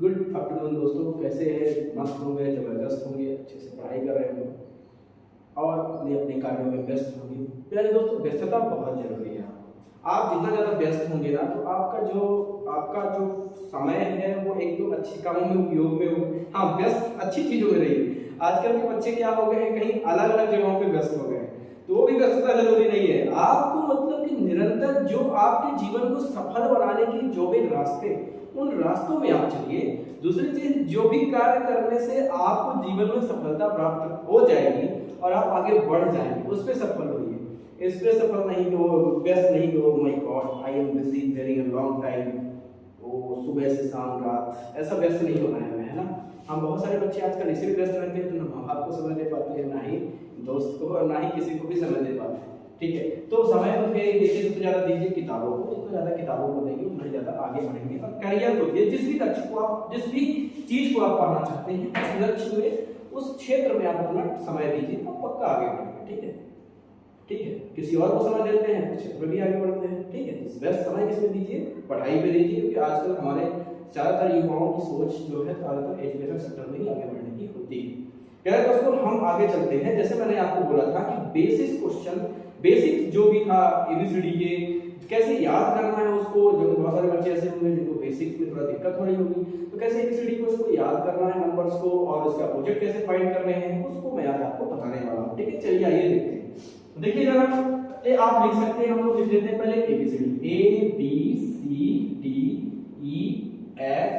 Good afternoon दोस्तों, कैसे हैं? मस्त होंगे, ज़बरदस्त होंगे, अच्छे से पढ़ाई कर रहे होंगे और अपने अपने कार्यों में व्यस्त होंगे। प्यारे दोस्तों, व्यस्तता बहुत जरूरी है। आप जितना ज़्यादा व्यस्त होंगे ना, तो आपका जो समय है वो एक तो अच्छे कामों में उपयोग में हो। हाँ, व्यस्त अच्छी चीज़ों में रहिए। आजकल के बच्चे क्या हो गए हैं, कहीं अलग अलग जगहों पे व्यस्त हो गए हैं, तो वो भी व्यस्तता जरूरी नहीं है। आपको मतलब कि निरंतर जो आपके जीवन को सफल बनाने के जो भी रास्ते, उन रास्तों में आप चलिए। दूसरी चीज, जो भी कार्य करने से आपको जीवन में सफलता प्राप्त हो जाएगी और आप आगे बढ़ जाएंगे, उस पर सफल होइए। इस पे सफल नहीं हो, व्यस्त नहीं हो, my God I am busy very long time, वो सुबह से शाम रात, ऐसा व्यस्त नहीं होना है, है ना। हम बहुत सारे बच्चे आजकल इसी में व्यस्त रहते हैं, तो ना माँ बाप को समय दे पाते हैं, ना ही दोस्त को, और ना ही किसी को भी समय दे पाते हैं। ठीक है, तो समय तो देखिए जितना ज्यादा दीजिए किताबों को, जितना ज्यादा किताबों को देंगे उतना ज्यादा आगे बढ़ेंगे। और करियर को दिए, जिस भी लक्ष्य को आप, जिस भी चीज को आप पाना चाहते हैं, उस लक्ष्य में, उस क्षेत्र में आप अपना समय दीजिए और पक्का आगे बढ़ेंगे। ठीक है, ठीक है। किसी और को समय देते हैं, क्षेत्र में भी आगे बढ़ते हैं। ठीक है, बेस्ट समय किसमें दीजिए? पढ़ाई पे दीजिए, क्योंकि आजकल हमारे ज्यादातर युवाओं की सोच जो है ज्यादातर एजुकेशन सेक्टर में ही आगे बढ़ने की होती है। प्यारे दोस्तों, हम आगे चलते हैं। जैसे मैंने आपको बोला था कि बेसिक क्वेश्चन, बेसिक जो भी था एबीसीडी के, कैसे याद करना है उसको। जो बहुत सारे बच्चे ऐसे होंगे जिनको बेसिक में थोड़ा दिक्कत हो रही होगी, तो कैसे एबीसीडी को उसको याद करना है, नंबर्स को, और उसका अपोजिट कैसे फाइंड करने हैं, उसको मैं आज आपको बताने वाला हूं। ठीक है, चलिए आइए देखते हैं। देखिए जरा, आप लिख सकते हैं, हम लोग लिख लेते हैं पहले ABCD, A B C D E F,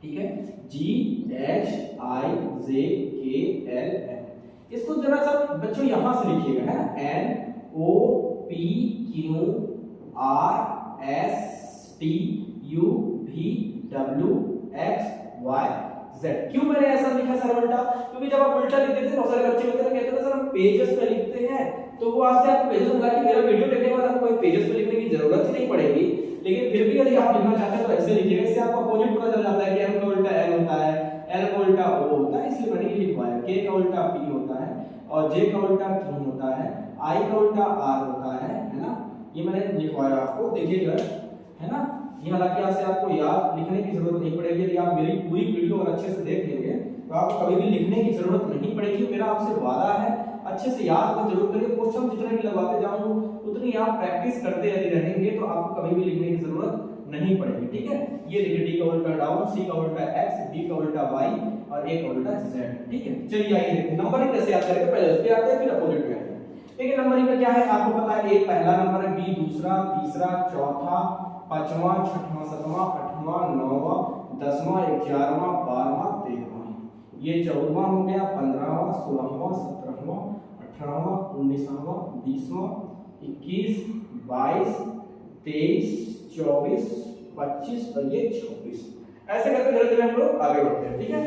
ठीक है, जी एच आई जे के एल एम। इसको जरा सा बच्चों यहां से लिखिएगा, है N O P Q R S T U V W X Y Z. क्यों मैंने ऐसा लिखा सर उल्टा? क्योंकि जब आप उल्टा लिखते थे, बहुत सारे बच्चे होते हैं कहते थे सर हम पेजेस पे लिखते हैं, तो वो आज से आपको पेजेस होगा कि मेरा वीडियो देखने के बाद आपको पेजेस पे लिखने की जरूरत ही नहीं पड़ेगी। लेकिन फिर भी यदि आप लिखना चाहते हैं तो ऐसे लिखिएगा, इससे आपको अपोजिट पता चल जाता है कि एम का उल्टा एन होता है, एल का उल्टा ओ होता है, इसलिए मैंने ये लिखवाया। के का उल्टा पी होता है, और जे का उल्टा क्यू होता है, आई का उल्टा आर होता है ना। ये मैंने लिखवाया आपको, देखिएगा, है ना। ये हालांकि आज से आपको याद लिखने की जरूरत नहीं पड़ेगी। यदि आप मेरी पूरी वीडियो और अच्छे से देख लेंगे तो आपको कभी भी लिखने की जरूरत नहीं पड़ेगी। मेरा आपसे वादा है, अच्छे से याद कर जरूर करिए। क्वेश्चन जितने भी लगाते जाऊं उतनी आप प्रैक्टिस करते यदि रहेंगे तो आपको कभी भी लिखने की जरूरत नहीं पड़ेगी। ठीक है, ये देखिए, डी का उल्टा डाउन, सी का उल्टा एक्स, डी का उल्टा वाई और ए का उल्टा जेड। ठीक है, चलिए आइए देखते हैं नंबरिंग कैसे याद करेंगे। पहले उस पे आते हैं, फिर अपोजिट में आते हैं। देखिए नंबरिंग का क्या है, आपको पता है, ए पहला नंबर है, बी दूसरा, तीसरा, चौथा, पांचवा, छठवां, सातवां, आठवां, नौवां, 10वां, 11वां, 12वां, 13वां, ये 14वां हो गया, 15वां, 16वां, 17वां, 18वां, 19वां, 20वां, 21, 22, 23, 24, 25 और ये 26। ऐसे करके धीरे धीरे हम लोग आगे बढ़ते हैं। ठीक है,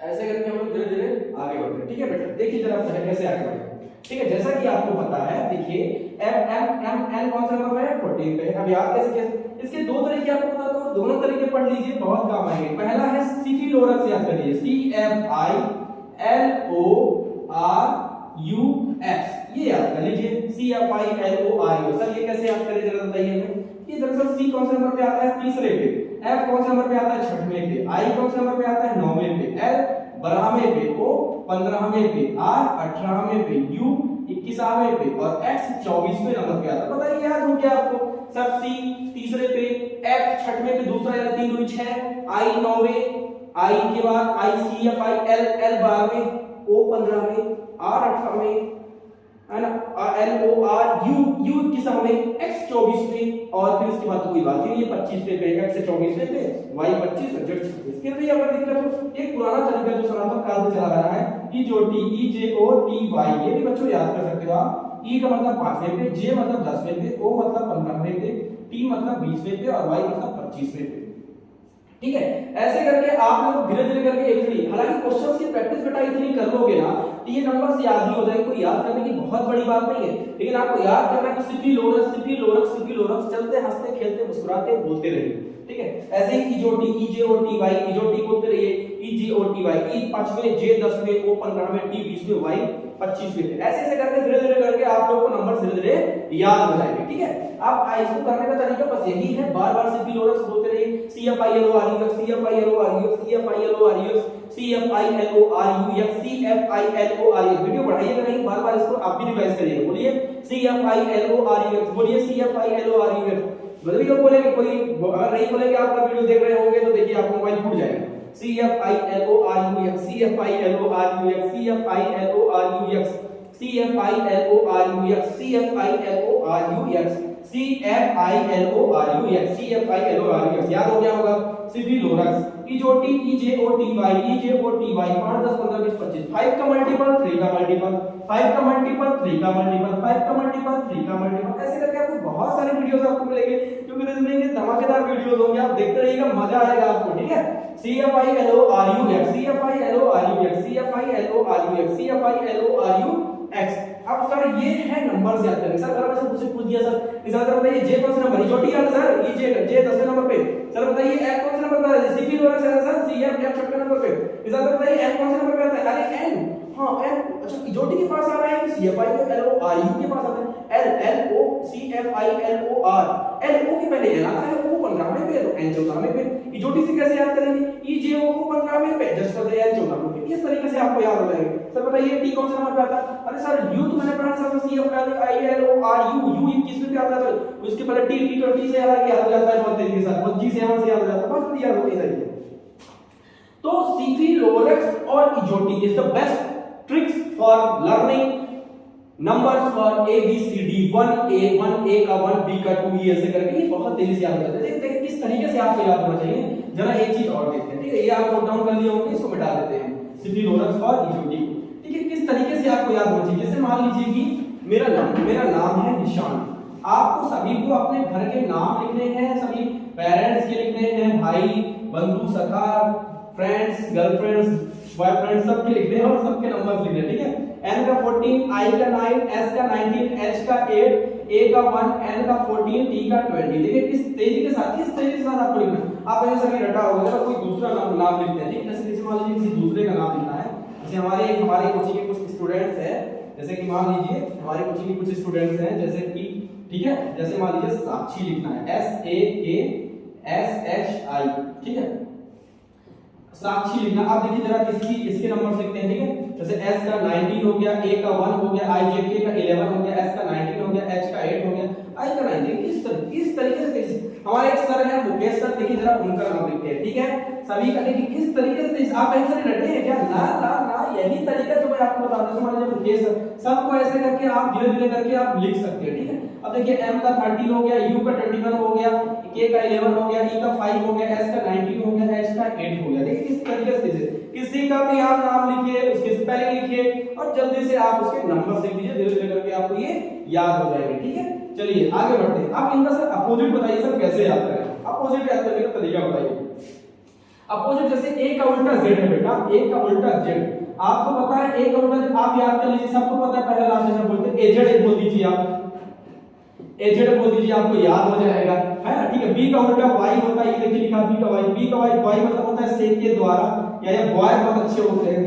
ऐसे करके हम लोग धीरे धीरे आगे बढ़ते हैं। ठीक है बेटा, देखिए जरा कैसे आगे बढ़ते हैं। ठीक है, जैसा कि आपको पता है, देखिए एम एम एम एन कौन सा नंबर है? 14 पे। अब याद कैसे? इसके दो तरीके आपको बताता हूं, दोनों तरीके पढ़ लीजिए, बहुत काम आएंगे। पहला है सीफिलोरक्स, याद कर लीजिए, C F I L O R U X, ये याद कर लीजिए, C F I L O R U. Sir ये कैसे याद करें जरा बताइए हमें। ये दरअसल सी कौन से नंबर पे आता है? तीसरे पे। एफ कौन से नंबर पे आता है? छठवें पे। आई कौन से नंबर पे आता है? 9वें पे। एल 12वें पे, ओ 15वें पे, आर 18वें पे, यू 21वें पे और एक्स 24वें नंबर पे आता है। बताइए याद हो क्या आपको? सब सी तीसरे पे, एफ छठवें पे दूसरा, यानी 3 दूनी 6, आई 9वें, आई के बाद I C F I L, L 12वें, ओ 15वें, आर 18वें, है ना, और एल ओ आर यू 21वें, एक्स 24वें, और फिर इसके बाद तो कोई बात ही नहीं है, 25वें पे, एक्स 24वें पे, वाई 25 और जेड 26। फिर भी अगर दिक्कत, एक पुराना तरीका जो सनातन काल से चला आ रहा है, ई जो टी, ई जे ओ टी वाई, ये भी बच्चों याद कर सकते हो आप। ई का मतलब 5वें पे, जे मतलब 10वें पे, ओ मतलब 15वें पे, टी मतलब 20वें पे और वाई मतलब 25वें पे। ठीक है, ऐसे करके आप लोग धीरे धीरे करके इतनी, हालांकि क्वेश्चंस की प्रैक्टिस बेटा इतनी कर लोगे ना तो ये नंबर्स याद ही हो जाएंगे, कोई याद करने की बहुत बड़ी बात नहीं है। लेकिन आपको याद करना है कि सीफिलोरक्स, सीफिलोरक्स, सीफिलोरक्स, चलते हंसते खेलते मुस्कुराते बोलते रहिए। ठीक है, ऐसे ही इजोटी, इजेओटी वाई, इजोटी बोलते रहिए, इजेओटी वाई, ई 5वें, जे 10वें, ओ 15वें, टी 20वें, वाई 25वें। ऐसे ऐसे करके धीरे धीरे करके आप लोगों को नंबर धीरे धीरे याद हो जाएंगे। ठीक है, आप इसको करने का तरीका बस यही है, बार बार सीफिलोरक्स बोलते रहिए। CFILORUX, CFILORUX, CFILORUX, CFILORUX, CFILORUX। Video बढ़ाइएगा नहीं, बार-बार इसको आप भी रिवाइज करिएगा। बोलिए CFILORUX, बोलिए CFILORUX। मतलब ये लोग बोलेंगे, कोई अगर नहीं बोलेंगे, आप वीडियो देख रहे होंगे तो देखिए आपको मोबाइल फूट जाएगा। CFILORUX, CFILORUX, CFILORUX, CFILORUX, CFILORUX, CFILORUX, CFILORUX। याद हो गया होगा। सिफिलोरक्स, इजोटी, EJOTY, EJOTY, 5 10 15 20 25, 5 का मल्टीपल, 3 का मल्टीपल, 5 का मल्टीपल, 3 का मल्टीपल, 5 का मल्टीपल, 3 का मल्टीपल। ऐसे करके आपको बहुत सारे वीडियोस आपको मिलेंगे, क्योंकि रीजनिंग के धमाकेदार वीडियोस होंगे, आप देखते रहिएगा, मजा आएगा आपको। ठीक है, CFILORUX, CFILORUX, CFILORUX, CFILORUX। अब सर ये है नंबर से याद करेंगे। सर अगर मैंने मुझसे पूछ दिया सर सर बताइए जे कौन सा नंबर, इजोटी है सर, जे 10वें नंबर पे। सर बताइए एफ कौन सा नंबर पे आता है, सिफिलोरक्स है सर, CF 6वें नंबर पे। सर बताइए एन कौन से नंबर पे आता है, अरे एन, हां एन। अच्छा इजोटी के पास आ रहा है कि CFILORU के पास आता है, LOCFILOR, LO के पहले एन आता है, O 15वें पे तो एन 14वें पे। इजोटी से कैसे याद करेंगे, EJO को 15वें पे, जस्ट कर दे एन 14वें पे। इस तरीके से आपको याद हो जाएगा। सर बताइए टी कौन सा नंबर पे आता है, अरे सर यू तो मैंने पढ़ा था CFILORU, यू किस पे आता है, उसके पहले टी 20 से याद हो जाता है, बहुत तेजी के साथ, 27 से याद हो जाता है, बहुत याद होती है। तो सिफिलोरक्स और इजोटी is the best tricks for learning numbers for ABCD, 1A का 1B का 2E, ऐसे करके ये बहुत तेजी से याद हो जाता है। देखिए किस तरीके से आपको याद होना चाहिए, जरा एक चीज और देखते हैं। ठीक है, ये आप नोट डाउन कर लिए होंगे, इसको मिटा देते हैं, सिफिलोरक्स और इजोटी। ठीक है, किस तरीके से आपको याद होना चाहिए। जैसे मान लीजिए कि मेरा नाम है निशान, आपको सभी को अपने घर के नाम लिखने हैं, सभी पेरेंट्स के लिखने हैं, भाई बंधु सखा फ्रेंड्स गर्लफ्रेंड्स बॉयफ्रेंड सबके लिखने हैं और सबके नंबर्स लिखने हैं। ठीक है, n का 14, i का 9, s का 19, h का 8, a का 1, n का 14, t का 20। देखिए किस तेजी के साथ आपको लिखना है। आप ऐसे सभी रटा होगा, जरा कोई दूसरा नाम लिखते हैं। ठीक है, जैसे मान लीजिए किसी दूसरे का नाम लिखना है, जैसे हमारे कोचिंग के कुछ स्टूडेंट्स हैं, जैसे कि मान लीजिए हमारे कोचिंग के कुछ स्टूडेंट्स हैं, जैसे कि ठीक है, जैसे मान लीजिए साक्षी लिखना है, SAKSHI। ठीक है, साक्षी लिखना। आप देखिए जरा इसके नंबर लिखते हैं। ठीक है, जैसे S का 19 हो गया, A का 1 हो गया, IJK का 11 हो गया, S का 19 हो गया, H का 8 हो गया, I का 19। इस तरीके से हमारे एक सर है मुकेश सर, देखिए जरा उनका नाम लिखते हैं। ठीक है, सभी का देखिए किस तरीके से आप ऐसे रटे हैं क्या, ना ना ना, यही तरीका जो मैं आपको बता रहा हूं। मान लीजिए मुकेश सर, सबको ऐसे करके आप धीरे धीरे करके आप लिख सकते हैं। ठीक है, अब देखिए M का 13 हो गया, U का 21 हो गया, K का 11 हो गया, E का 5 हो गया, S का 19 हो गया, H का 8 हो गया। देखिए किस तरीके से किसी का भी आप नाम लिखिए, उसके स्पेलिंग लिखिए और जल्दी से आप उसके नंबर लिख दीजिए, धीरे धीरे करके आपको ये याद हो जाएगा। ठीक है, चलिए आगे बढ़ते हैं। आप इनका सर अपोजिट बताइए, सर कैसे याद करें, अपोजिट याद करने का तरीका बताइए। अपोजिट जैसे A का उल्टा Z है बेटा, A का उल्टा Z, आपको पता है A का उल्टा Z, आप याद कर लीजिए, सबको पता है, पहले लास्ट में बोलते हैं AZ बोल दीजिए, आप AZ बोल दीजिए, आपको याद हो जाएगा, है ना। ठीक है, B का उल्टा Y होता है, ये देखिए लिखा B का Y, Y मतलब होता है से के द्वारा, या बॉय बहुत अच्छे होते हैं,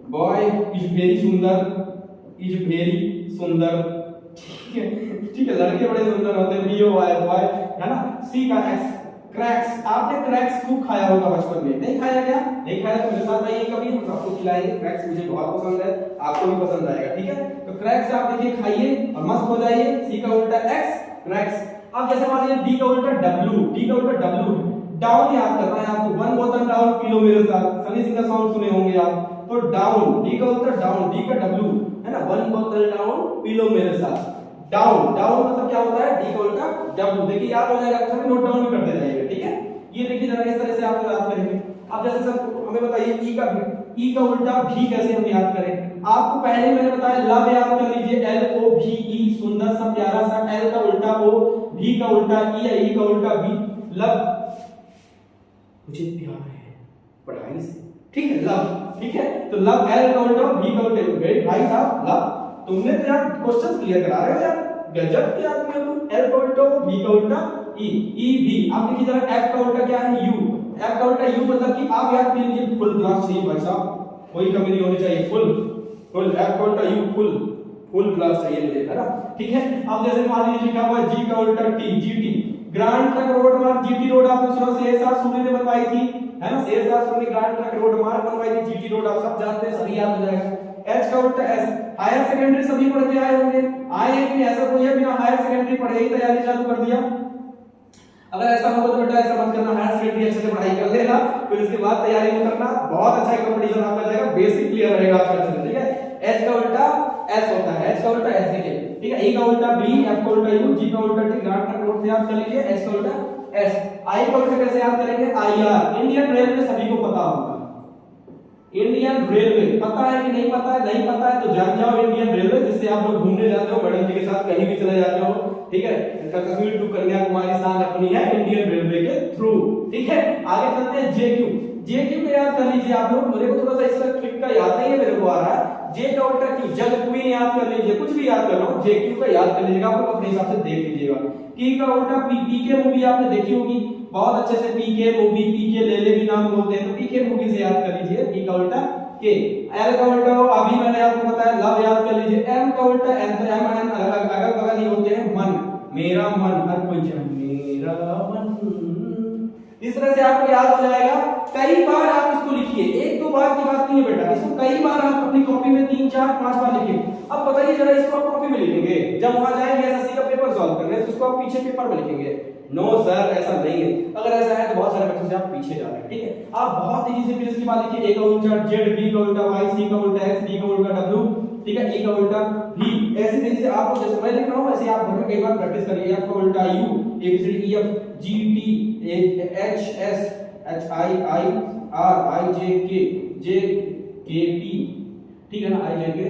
बॉय इज वेरी सुंदर, इज वेरी सुंदर। ठीक है, लड़के बड़े सुंदर होते हैं, BOY बॉय, है ना। C का X क्रैक्स, आपने क्रैक्स खूब खाया होगा बचपन में, नहीं खाया क्या, नहीं खाया तो मेरे साथ आइए कभी, हम आपको खिलाएंगे। क्रैक्स मुझे बहुत पसंद है, आपको भी पसंद आएगा। ठीक है, तो क्रैक्स आप देखिए खाइए और मस्त हो जाइए। C का उल्टा X क्रैक्स। अब जैसे मान लीजिए D का उल्टा W, D का उल्टा W, डाउन याद करना है आपको, 1 बोतल डाउन पी लो मेरे साथ, सनी सिंह का सॉन्ग सुने होंगे आप, तो डाउन, D का उल्टा डाउन, D का W, है ना, 1 बोतल डाउन पी लो मेरे साथ। डाउन मतलब क्या होता है, D का उल्टा W। देखिए याद हो जाएगा, सभी नोट डाउन भी करते जाइए। ठीक है, ये देखिए जरा इस तरह से आप याद करेंगे। अब जैसे सर हमें बताइए E का उल्टा भी कैसे हम याद करें। आपको पहले मैंने बताया लव याद कर लीजिए, LOVE, सुंदर सा प्यारा सा, L का उल्टा O, V का उल्टा E या E का उल्टा B, लव, मुझे प्यार है पढ़ाई से। ठीक है, लव। ठीक है, तो लव L का उल्टा V का उल्टा, भाई साहब लव, तुमने तो यार क्वेश्चन क्लियर करा रहे हो यार, गजब के आदमी हो तुम। L का उल्टा V का उल्टा E, V। अब देखिए जरा F का उल्टा क्या है, U, F का उल्टा U मतलब कि आप याद कर लीजिए फुल क्लास चाहिए भाई साहब, कोई कमी नहीं होनी चाहिए, फुल F का उल्टा U, फुल क्लास चाहिए मुझे, है ना। ठीक है, अब जैसे मान लीजिए लिखा हुआ G का उल्टा T, GT, grand truck road मार्ग, जीटी रोड आपने सुना, शेरशाह सूरी ने बनवाई थी, है ना, शेरशाह सूरी ने ग्रांड ट्रक रोड मार्ग बनवाई थी, जीटी रोड आप सब जानते हैं, सभी याद हो जाएगा। एच का उल्टा एस। हायर सेकेंडरी सभी पढ़ के आए होंगे, आए हैं कि नहीं, ऐसा कोई है बिना हायर सेकेंडरी पढ़े ही तैयारी चालू कर दिया? अगर ऐसा होगा तो बेटा ऐसा मत करना, हायर सेकेंडरी अच्छे से पढ़ाई कर लेना, फिर उसके बाद तैयारी में करना, बहुत अच्छा कंपटीशन आपका जाएगा, बेसिक क्लियर रहेगा आपका, ठीक है। एच का उल्टा एस होता है, एच का उल्टा एस देखिए, ठीक है, ए का उल्टा बी, एफ का उल्टा यू, जी का उल्टा टी, ग्रांड ट्रक रोड से याद कर लीजिए, एच का उल्टा एस। आई का उल्टा कैसे याद करेंगे? I R. इंडियन रेलवे सभी को पता होगा, इंडियन रेलवे पता है कि नहीं पता है? नहीं पता है तो जान जाओ इंडियन रेलवे, जिससे आप लोग घूमने जाते हो मैडम जी के साथ, कहीं भी चले जाते हो, ठीक है, कश्मीर टू कन्याकुमारी शान अपनी है इंडियन रेलवे के थ्रू, ठीक है। आगे चलते हैं जेक्यू, जेक्यू को याद कर लीजिए आप लोग, मुझे को थोड़ा सा इसका ट्रिक का याद नहीं है, मेरे को आ रहा है, जे का उल्टा क्यू, जग क्वीन याद कर लीजिए, कुछ भी याद कर लो, जेक्यू का याद कर लीजिएगा, आप लोग अपने हिसाब से देख लीजिएगा। की का उल्टा पी, पीके मूवी आपने देखी होगी बहुत अच्छे से, पीके मूवी, पीके लेले भी नाम बोलते हैं, तो पीके मूवी से याद कर लीजिए, पी का उल्टा के। एल का उल्टा हो, अभी मैंने आपको बताया लव याद कर लीजिए। एम का उल्टा एम, तो एम एन अगल बगल ही होते हैं, मन, मेरा मन, हर कोई जान मेरा मन, इस तरह से आपको याद हो जाएगा। कई बार आप इसको लिखिए, एक दो बार की बात नहीं है बेटा, इसको कई बार आप अपनी कॉपी में 3 4 5 बार लिखिए। अब बताइए जरा, इसको आप कॉपी में लिखेंगे, जब वहां जाएंगे एसएससी का पेपर सॉल्व करने तो इसको आप पीछे पेपर में लिखेंगे? नो सर, ऐसा नहीं है। अगर ऐसा है तो बहुत सारे बच्चों से आप पीछे जा रहे हैं, ठीक है। आप बहुत तेजी से फिर इसके बाद लिखिए, ए का उल्टा जेड, बी का उल्टा वाई, सी का उल्टा एक्स, डी का उल्टा डब्ल्यू, ठीक है, ई का उल्टा भी। ऐसे तेजी से आप जैसे मैं लिख रहा हूं ऐसे आप घर में कई बार प्रैक्टिस करिए। एफ का उल्टा U, A B C D E F G T H S H I I R I J K P, ठीक है ना, आई जे के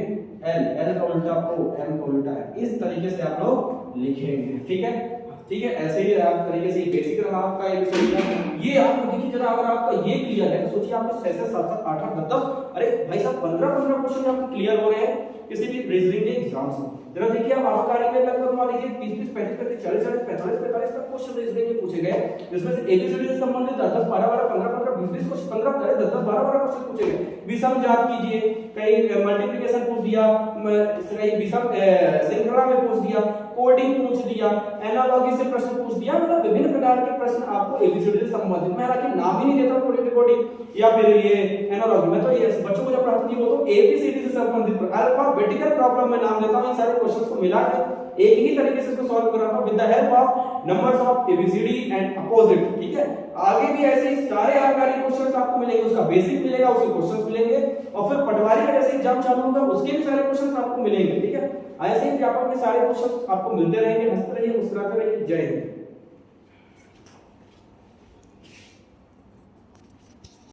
एल, एल का उल्टा ओ, एम का उल्टा है। इस तरीके से आप लोग लिखेंगे, ठीक है, ठीक है। ऐसे ही आप तरीके से बेसिक रहा आपका एक सॉल्यूशन। ये आप देखिए जरा, अगर आपका ये क्लियर है तो सोचिए आपके 6 7 8 8 10 अरे भाई साहब 15 क्वेश्चन आपके क्लियर हो रहे हैं किसी भी रीजनिंग के एग्जाम से। जरा देखिए आप आबकारी में लगभग मान लीजिए 30 35 40 45 तक क्वेश्चन रीजनिंग के पूछे गए, जिसमें से एबीसीडी से संबंधित 10 12 15 20 क्वेश्चन 15 10 12 क्वेश्चन पूछे गए। विषम याद कीजिए, कहीं मल्टीप्लिकेशन पूछ दिया, कहीं विषम श्रृंखला में पूछ दिया, कोडिंग पूछ दिया, एनालॉजी से प्रश्न पूछ दिया, मतलब विभिन्न प्रकार के प्रश्न आपको एबीसीडी से संबंधित। मैं हालांकि नाम ही नहीं देता हूं कोडिंग या फिर ये एनालॉजी में, तो ये बच्चों को जब पढ़ाती हूं तो एबीसीडी से संबंधित अल्फाबेटिकल प्रॉब्लम में नाम देता हूं। इन सारे क्वेश्चंस को मिला के एक ही तरीके से इसको सॉल्व कराता हूं with the help of numbers of ABCD and opposite, ठीक है। आगे भी ऐसे ही सारे आबकारी क्वेश्चंस आपको मिलेंगे, उसका बेसिक मिलेगा, उसके क्वेश्चंस मिलेंगे, और फिर पटवारी का जैसे एग्जाम चालू होगा उसके भी सारे क्वेश्चंस आपको मिलेंगे, ठीक है। ऐसे ही व्यापक के सारे क्वेश्चंस आपको मिलते रहेंगे। हंसते रहिए, मुस्कुराते रहिए। जय हिंद।